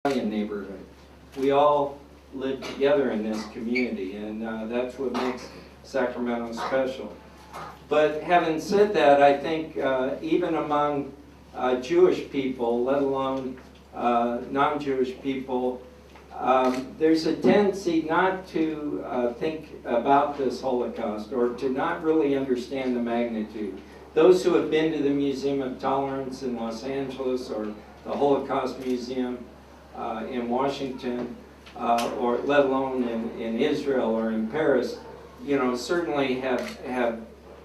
Italian neighborhood. We all live together in this community, and that's what makes Sacramento special. But having said that, I think even among Jewish people, let alone non-Jewish people, there's a tendency not to think about this Holocaust or to not really understand the magnitude. Those who have been to the Museum of Tolerance in Los Angeles or the Holocaust Museum in Washington, or let alone in Israel or in Paris, you know, certainly have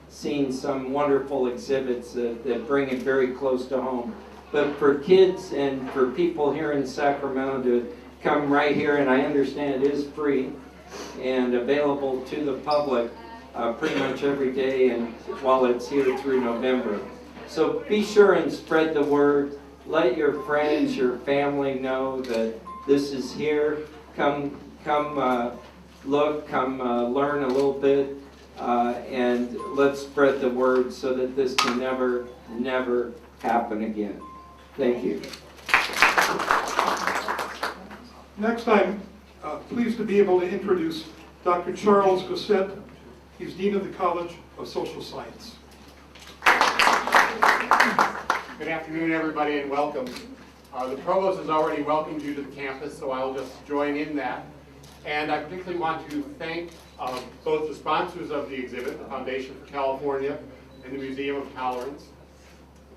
seen some wonderful exhibits that bring it very close to home. But for kids and for people here in Sacramento to come right here, and I understand it is free and available to the public pretty much every day, and while it's here through November. So be sure and spread the word. Let your friends, your family know that this is here. Come look, come learn a little bit, and let's spread the word so that this can never, never happen again. Thank you. Next, I'm pleased to be able to introduce Dr. Charles Gossett. He's Dean of the College of Social Science. Good afternoon, everybody, and welcome. The Provost has already welcomed you to the campus, so I'll just join in that. And I particularly want to thank both the sponsors of the exhibit, the Foundation for California and the Museum of Tolerance.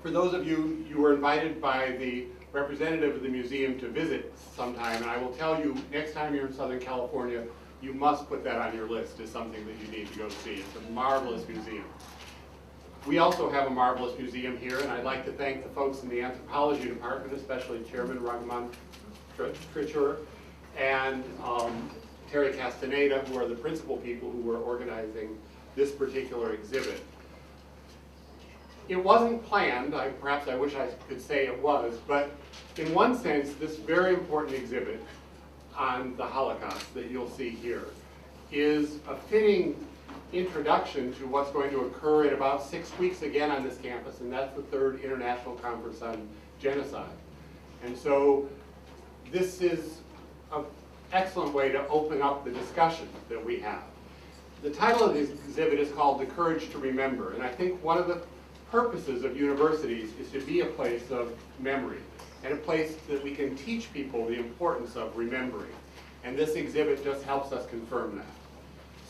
For those of you, you were invited by the representative of the museum to visit sometime, and I will tell you, next time you're in Southern California, you must put that on your list as something that you need to go see. It's a marvelous museum. We also have a marvelous museum here, and I'd like to thank the folks in the anthropology department, especially Chairman Ragman Trichur and Terry Castaneda, who are the principal people who were organizing this particular exhibit. It wasn't planned, perhaps I wish I could say it was, but in one sense, this very important exhibit on the Holocaust that you'll see here is a fitting introduction to what's going to occur in about 6 weeks again on this campus, and that's the 3rd International Conference on Genocide. And so this is an excellent way to open up the discussion that we have. The title of this exhibit is called The Courage to Remember, and I think one of the purposes of universities is to be a place of memory and a place that we can teach people the importance of remembering. And this exhibit just helps us confirm that.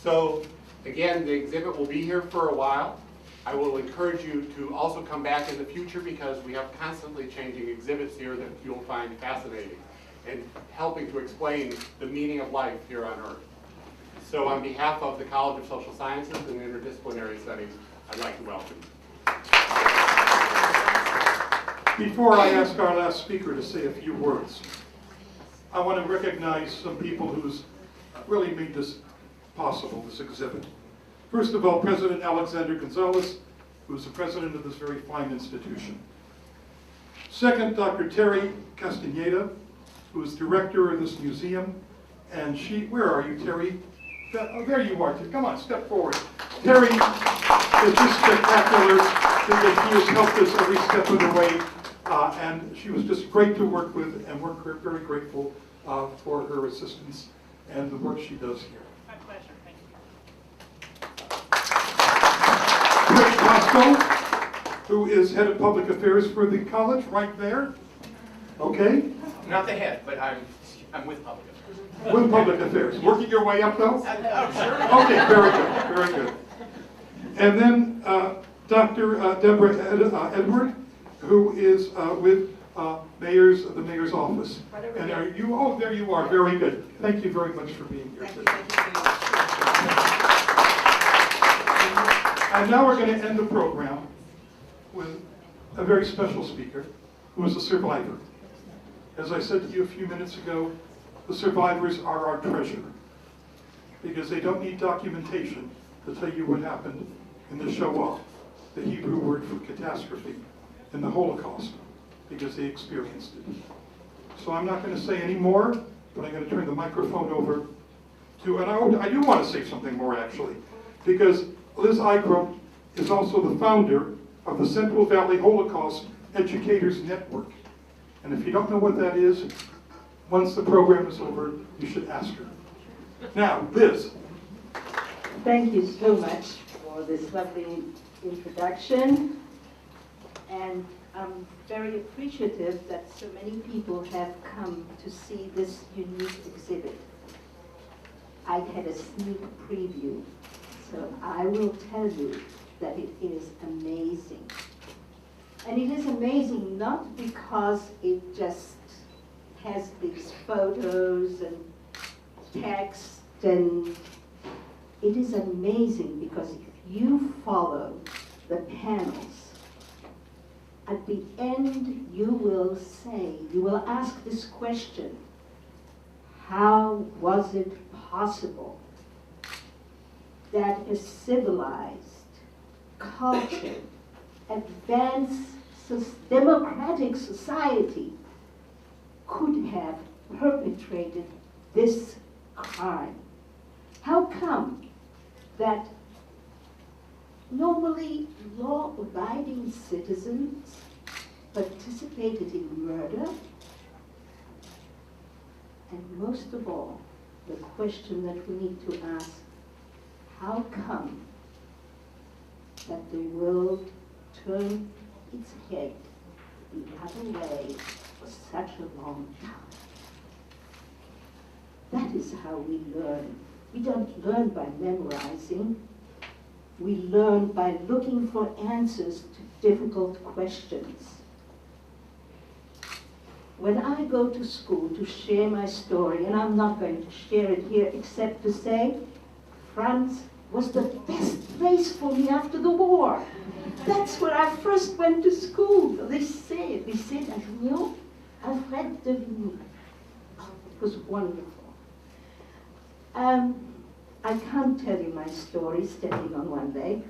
So again, the exhibit will be here for a while. I will encourage you to also come back in the future because we have constantly changing exhibits here that you'll find fascinating and helping to explain the meaning of life here on Earth. So on behalf of the College of Social Sciences and Interdisciplinary Studies, I'd like to welcome you. Before I ask our last speaker to say a few words, I want to recognize some people who's really made this possible, this exhibit. First of all, President Alexander Gonzalez, who is the president of this very fine institution. Second, Dr. Terry Castaneda, who is director of this museum. And she, where are you, Terry? Oh, there you are. Come on, step forward. Terry is just spectacular because she has helped us every step of the way. And she was just great to work with, and we're very grateful for her assistance and the work she does here. My pleasure, thank you. Craig Costco, who is head of public affairs for the college, right there. Okay? Not the head, but I'm with public affairs. With public affairs. Working your way up, though? Oh, sure. Okay, very good, very good. And then Dr. Deborah Edward, who is with the mayor's office. And are you? Oh, there you are. Very good. Thank you very much for being here today. And now we're going to end the program with a very special speaker who is a survivor. As I said to you a few minutes ago, the survivors are our treasure because they don't need documentation to tell you what happened in the Shoah, the Hebrew word for catastrophe, in the Holocaust, because they experienced it. So I'm not going to say any more, but I'm going to turn the microphone over to, and I do want to say something more actually, because Liz Igra is also the founder of the Central Valley Holocaust Educators Network. And if you don't know what that is, Once the program is over, you should ask her. Now, Liz. Thank you so much for this lovely introduction. And I'm very appreciative that so many people have come to see this unique exhibit. I had a sneak preview, so I will tell you that it is amazing. And it is amazing not because it just has these photos and text, and it is amazing because if you follow the panels, at the end you will ask this question: how was it possible that a civilized, cultured, advanced, democratic society could have perpetrated this crime? How come that normally law-abiding citizens participated in murder? And most of all, the question that we need to ask: how come that the world turned its head the other way for such a long time? That is how we learn. We don't learn by memorizing. We learn by looking for answers to difficult questions. When I go to school to share my story, and I'm not going to share it here except to say, France was the best place for me after the war. That's where I first went to school, the lycée d'Avignon, Alfred de Vigny. It was wonderful. I can't tell you my story stepping on one leg,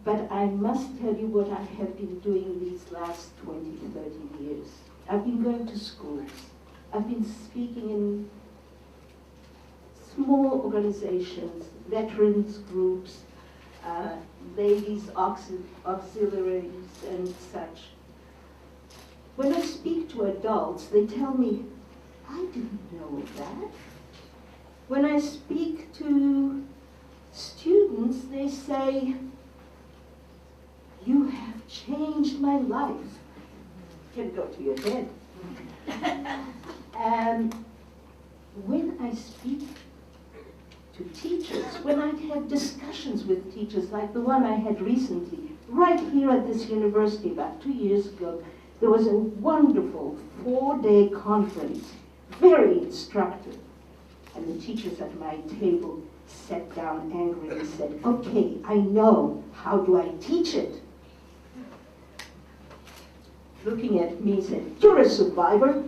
but I must tell you what I have been doing these last 20 to 30 years. I've been going to schools. I've been speaking in small organizations, veterans groups, ladies auxiliaries and such. When I speak to adults, they tell me, I didn't know that. When I speak to students, they say, you have changed my life. Can go to your head. And when I speak to teachers, when I have discussions with teachers like the one I had recently, right here at this university about 2 years ago, there was a wonderful 4-day conference, very instructive. And the teachers at my table sat down angrily and said, okay, I know, how do I teach it? Looking at me, said, you're a survivor.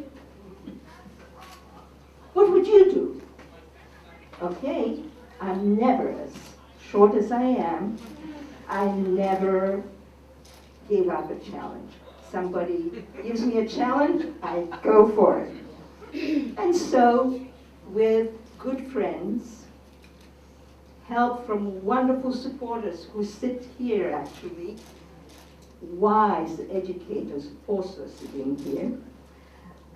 What would you do? Okay, I'm never, as short as I am, I never gave up a challenge. Somebody gives me a challenge, I go for it. And so, with good friends, help from wonderful supporters who sit here actually, wise educators also sitting here,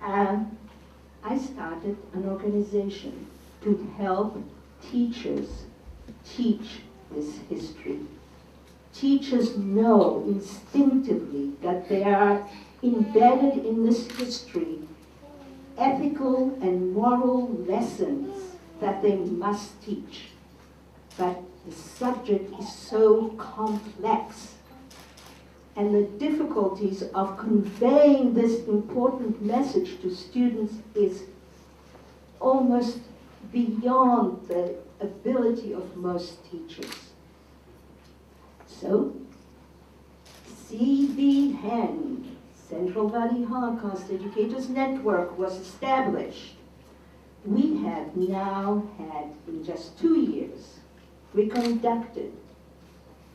I started an organization to help teachers teach this history. Teachers know instinctively that they are embedded in this history ethical and moral lessons that they must teach. But the subject is so complex, and the difficulties of conveying this important message to students is almost beyond the ability of most teachers. So, CVHEN, Central Valley Holocaust Educators Network, was established. We have now had, in just 2 years, we conducted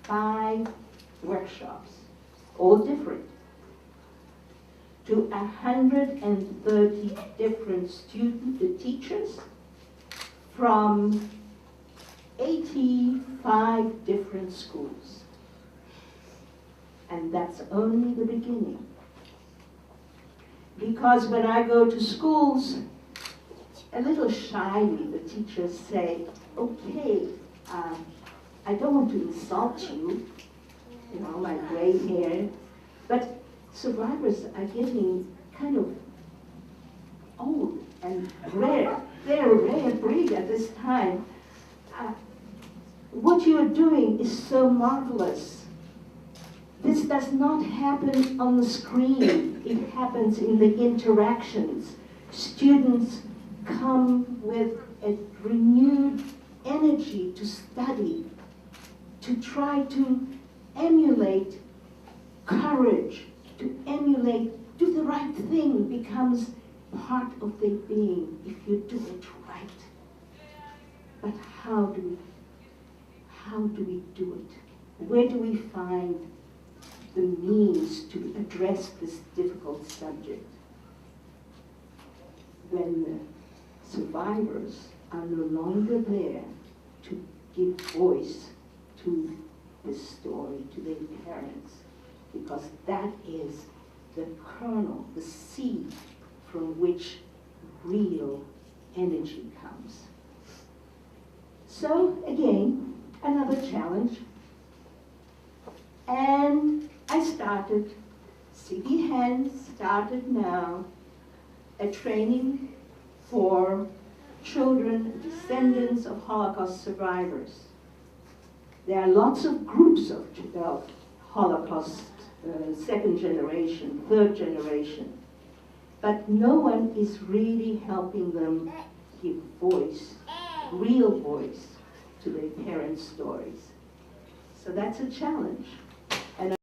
5 workshops, all different, to 130 different teachers from 85 different schools. And that's only the beginning. Because when I go to schools, a little shyly the teachers say, okay, I don't want to insult you, you know, my gray hair, but survivors are getting kind of old and rare. They're a rare breed at this time. What you are doing is so marvelous. This does not happen on the screen. It happens in the interactions. Students come with a renewed energy to study, to try to emulate courage, to emulate, do the right thing becomes part of their being if you do it right. But how do we do it? Where do we find the means to address this difficult subject? When the survivors are no longer there to give voice to this story, to their parents, because that is the kernel, the seed from which real energy comes. So again, another challenge. And I started, City Hands started now a training for children, descendants of Holocaust survivors. There are lots of groups of Holocaust, second generation, third generation, but no one is really helping them give voice, real voice, to their parents' stories. So that's a challenge.